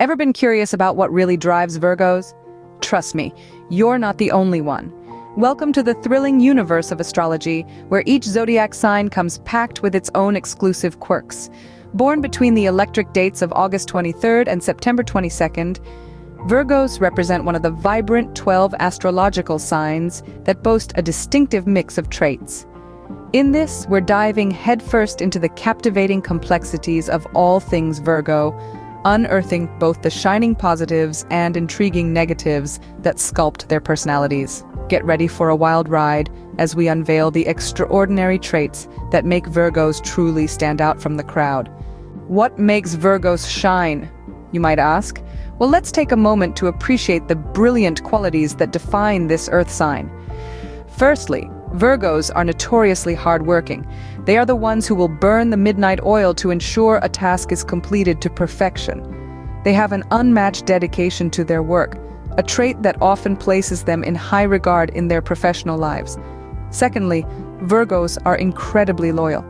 Ever been curious about what really drives Virgos? Trust me, you're not the only one. Welcome to the thrilling universe of astrology, where each zodiac sign comes packed with its own exclusive quirks. Born between the electric dates of August 23rd and September 22nd, Virgos represent one of the vibrant 12 astrological signs that boast a distinctive mix of traits. In this, we're diving headfirst into the captivating complexities of all things Virgo, unearthing both the shining positives and intriguing negatives that sculpt their personalities. Get ready for a wild ride as we unveil the extraordinary traits that make Virgos truly stand out from the crowd. What makes Virgos shine, you might ask? Well, let's take a moment to appreciate the brilliant qualities that define this earth sign. Firstly, Virgos are notoriously hardworking. They are the ones who will burn the midnight oil to ensure a task is completed to perfection. They have an unmatched dedication to their work, a trait that often places them in high regard in their professional lives. Secondly, Virgos are incredibly loyal.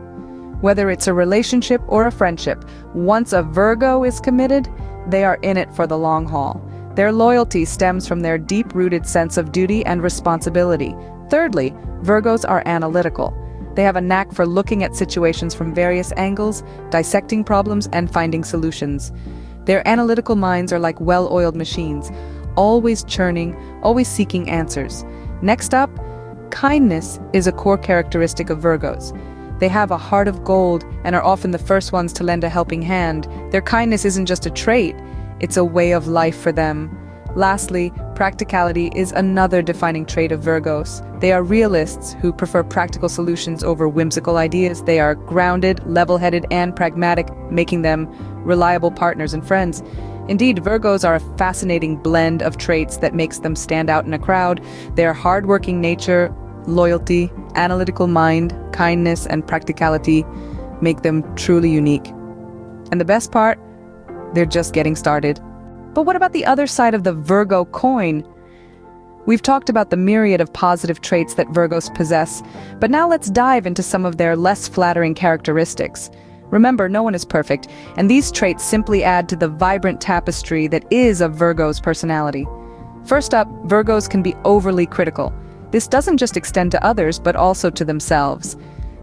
Whether it's a relationship or a friendship, once a Virgo is committed, they are in it for the long haul. Their loyalty stems from their deep-rooted sense of duty and responsibility. Thirdly, Virgos are analytical. They have a knack for looking at situations from various angles, dissecting problems, and finding solutions. Their analytical minds are like well-oiled machines, always churning, always seeking answers. Next up, kindness is a core characteristic of Virgos. They have a heart of gold and are often the first ones to lend a helping hand. Their kindness isn't just a trait, it's a way of life for them. Lastly, practicality is another defining trait of Virgos. They are realists who prefer practical solutions over whimsical ideas. They are grounded, level-headed, and pragmatic, making them reliable partners and friends. Indeed, Virgos are a fascinating blend of traits that makes them stand out in a crowd. Their hardworking nature, loyalty, analytical mind, kindness, and practicality make them truly unique. And the best part? They're just getting started. But what about the other side of the Virgo coin? We've talked about the myriad of positive traits that Virgos possess, but now let's dive into some of their less flattering characteristics. Remember, no one is perfect, and these traits simply add to the vibrant tapestry that is a Virgo's personality. First up, Virgos can be overly critical. This doesn't just extend to others, but also to themselves.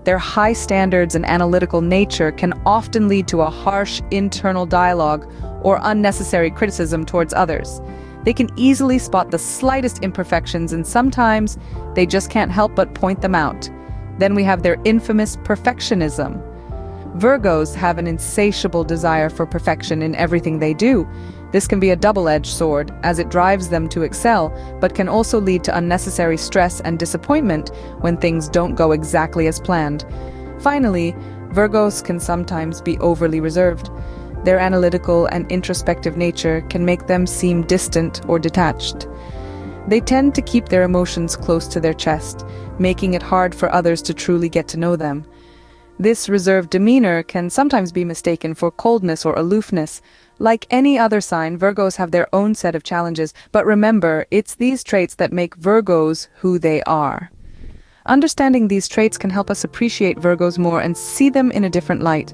Their high standards and analytical nature can often lead to a harsh internal dialogue or unnecessary criticism towards others. They can easily spot the slightest imperfections, and sometimes they just can't help but point them out. Then we have their infamous perfectionism. Virgos have an insatiable desire for perfection in everything they do. This can be a double-edged sword, as it drives them to excel, but can also lead to unnecessary stress and disappointment when things don't go exactly as planned. Finally, Virgos can sometimes be overly reserved. Their analytical and introspective nature can make them seem distant or detached. They tend to keep their emotions close to their chest, making it hard for others to truly get to know them. This reserved demeanor can sometimes be mistaken for coldness or aloofness. Like any other sign, Virgos have their own set of challenges, but remember, it's these traits that make Virgos who they are. Understanding these traits can help us appreciate Virgos more and see them in a different light.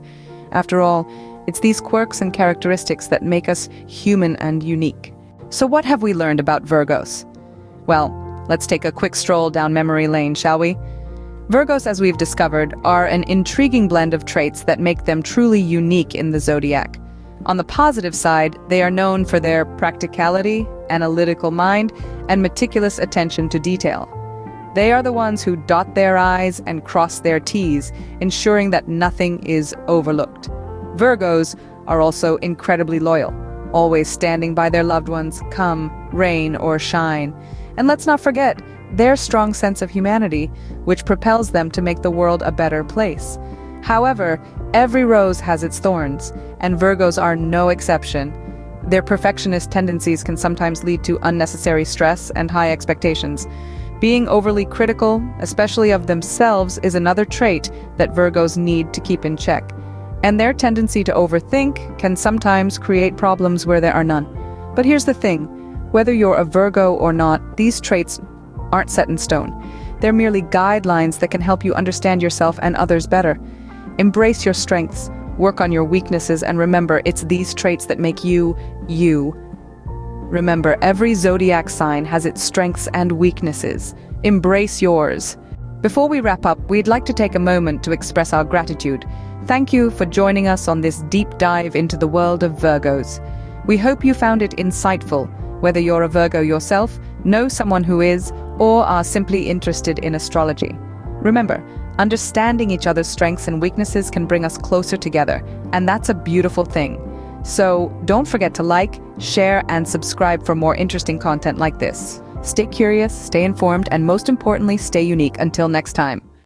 After all, it's these quirks and characteristics that make us human and unique. So what have we learned about Virgos? Well, let's take a quick stroll down memory lane, shall we? Virgos, as we've discovered, are an intriguing blend of traits that make them truly unique in the zodiac. On the positive side, they are known for their practicality, analytical mind, and meticulous attention to detail. They are the ones who dot their I's and cross their T's, ensuring that nothing is overlooked. Virgos are also incredibly loyal, always standing by their loved ones, come rain or shine. And let's not forget their strong sense of humanity, which propels them to make the world a better place. However, every rose has its thorns, and Virgos are no exception. Their perfectionist tendencies can sometimes lead to unnecessary stress and high expectations. Being overly critical, especially of themselves, is another trait that Virgos need to keep in check. And their tendency to overthink can sometimes create problems where there are none. But here's the thing, whether you're a Virgo or not, these traits aren't set in stone. They're merely guidelines that can help you understand yourself and others better. Embrace your strengths, work on your weaknesses, and remember, it's these traits that make you, you. Remember, every zodiac sign has its strengths and weaknesses. Embrace yours. Before we wrap up, we'd like to take a moment to express our gratitude. Thank you for joining us on this deep dive into the world of Virgos. We hope you found it insightful, whether you're a Virgo yourself, know someone who is, or are simply interested in astrology. Remember, understanding each other's strengths and weaknesses can bring us closer together, and that's a beautiful thing. So don't forget to like, share, and subscribe for more interesting content like this. Stay curious, stay informed, and most importantly, stay unique. Until next time.